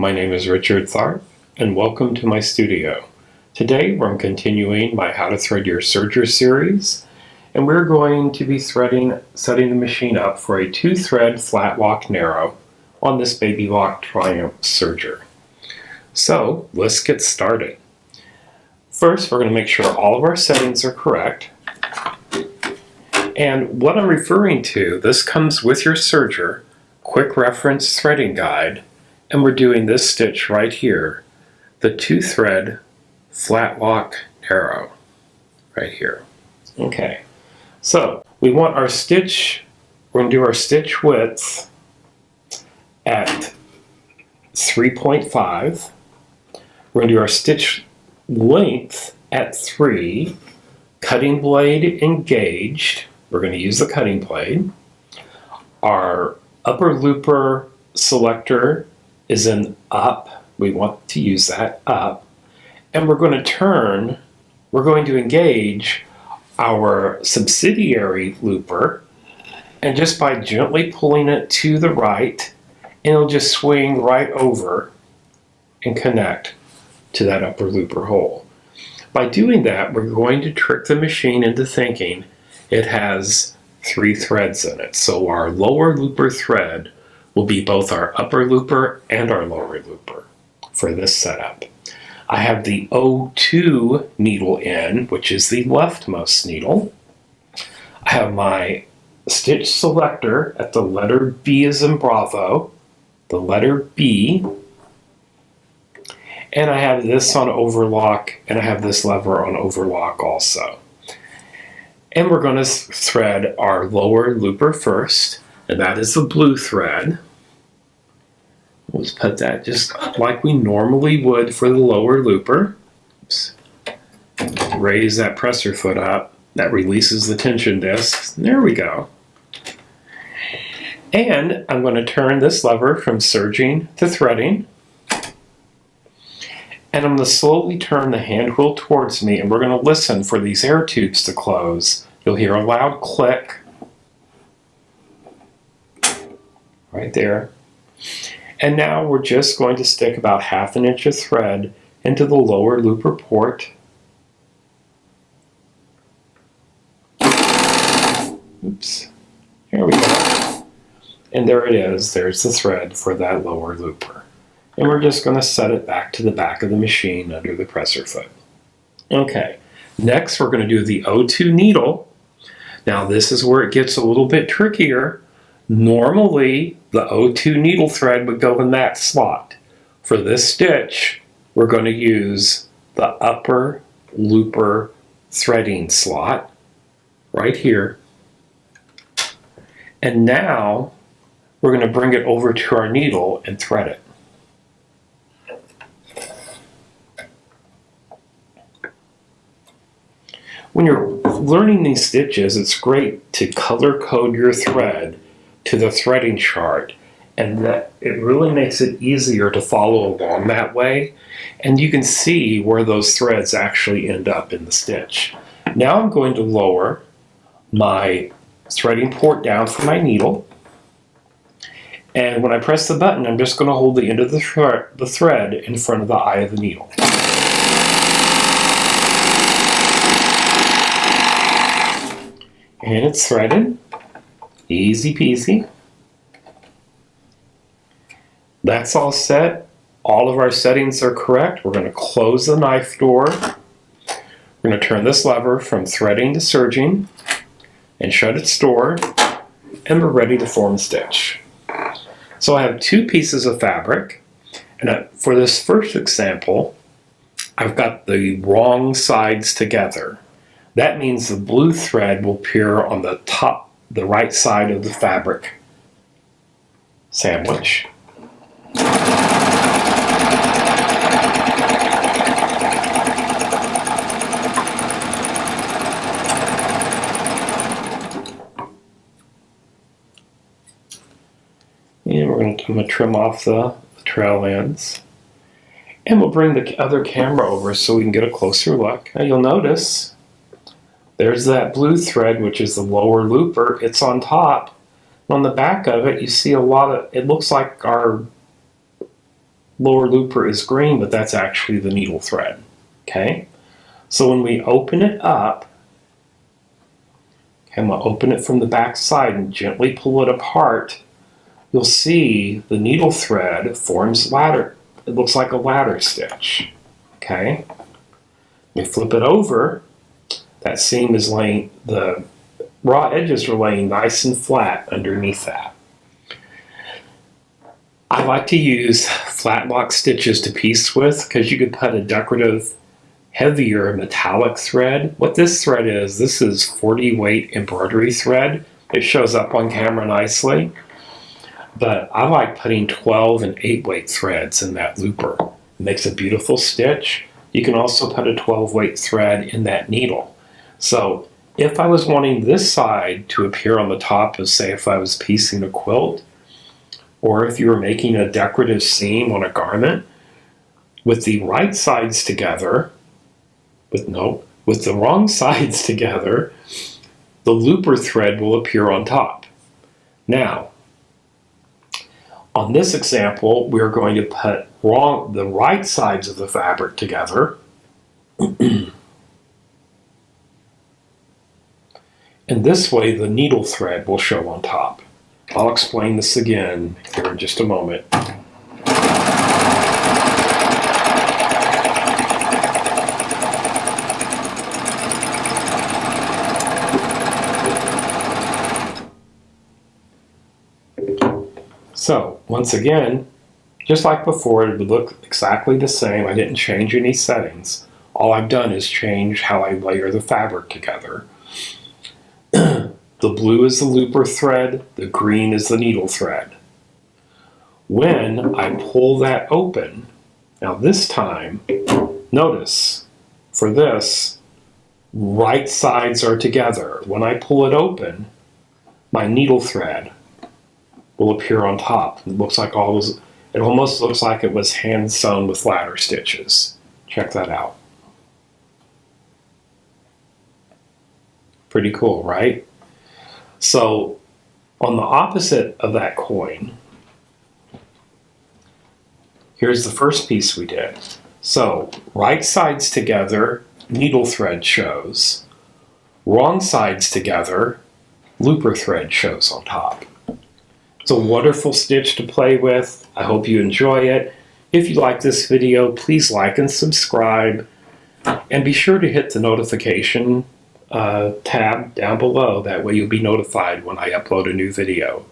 my name is Richard Tharp, and welcome to my studio. Today I'm continuing my How to Thread Your Serger series, and we're going to be setting the machine up for a 2-thread Flatlock Narrow on this Baby Lock Triumph serger. So let's get started. First, we're going to make sure all of our settings are correct. And what I'm referring to, this comes with your serger, quick reference threading guide, and we're doing this stitch right here, the 2-thread Flatlock Narrow, right here. Okay, so we want our stitch, we're going to do our stitch width at 3.5. We're going to do our stitch length at 3, cutting blade engaged. We're going to use the cutting blade. Our upper looper selector is in up. We want to use that up. And we're going to engage our subsidiary looper, and just by gently pulling it to the right, it'll just swing right over and connect to that upper looper hole. By doing that, we're going to trick the machine into thinking it has 3 threads in it. So our lower looper thread will be both our upper looper and our lower looper for this setup. I have the O2 needle in, which is the leftmost needle. I have my stitch selector at the letter B as in Bravo, the letter B, and I have this on overlock, and I have this lever on overlock also. And we're going to thread our lower looper first, and that is the blue thread. We'll just put that just like we normally would for the lower looper. Oops. Raise that presser foot up. That releases the tension disc. There we go. And I'm going to turn this lever from serging to threading. And I'm going to slowly turn the hand wheel towards me, and we're going to listen for these air tubes to close. You'll hear a loud click right there. And now we're just going to stick about 1/2 inch of thread into the lower looper port. Oops. There we go. And there it is. There's the thread for that lower looper. And we're just going to set it back to the back of the machine under the presser foot. Okay, next we're going to do the O2 needle. Now this is where it gets a little bit trickier. Normally the O2 needle thread would go in that slot. For this stitch, we're going to use the upper looper threading slot right here. And now we're going to bring it over to our needle and thread it. When you're learning these stitches, it's great to color code your thread to the threading chart, and that it really makes it easier to follow along that way, and you can see where those threads actually end up in the stitch. Now I'm going to lower my threading port down for my needle, and when I press the button, I'm just going to hold the end of the thread in front of the eye of the needle. And it's threaded. Easy peasy. That's all set. All of our settings are correct. We're going to close the knife door. We're going to turn this lever from threading to serging and shut its door, and we're ready to form stitch. So I have 2 pieces of fabric, and for this first example, I've got the wrong sides together. That means the blue thread will appear on the top, the right side of the fabric sandwich. And I'm going to trim off the trail ends. And we'll bring the other camera over so we can get a closer look. Now you'll notice there's that blue thread, which is the lower looper. It's on top. On the back of it, you see a lot of, it looks like our lower looper is green, but that's actually the needle thread. Okay? So when we open it up, I'm going to open it from the back side and gently pull it apart. You'll see the needle thread forms ladder. It looks like a ladder stitch. Okay? We flip it over. That seam is laying, the raw edges are laying nice and flat underneath that. I like to use flatlock stitches to piece with because you could put a decorative, heavier metallic thread. What this thread is, this is 40 weight embroidery thread. It shows up on camera nicely. But I like putting 12 and 8 weight threads in that looper. It makes a beautiful stitch. You can also put a 12 weight thread in that needle. So if I was wanting this side to appear on the top of, say, if I was piecing a quilt, or if you were making a decorative seam on a garment, with the right sides together, with the wrong sides together, the looper thread will appear on top. Now, on this example, we're going to put the right sides of the fabric together. And this way, the needle thread will show on top. I'll explain this again here in just a moment. So, once again, just like before, it would look exactly the same. I didn't change any settings. All I've done is change how I layer the fabric together. The blue is the looper thread, the green is the needle thread. When I pull that open, now this time, notice, for this, right sides are together. When I pull it open, my needle thread will appear on top. It looks like it almost looks like it was hand sewn with ladder stitches. Check that out. Pretty cool, right? So on the opposite of that coin, here's the first piece we did. So right sides together, needle thread shows. Wrong sides together, looper thread shows on top. It's a wonderful stitch to play with. I hope you enjoy it. If you like this video, please like and subscribe. And be sure to hit the notification tab down below. That way you'll be notified when I upload a new video.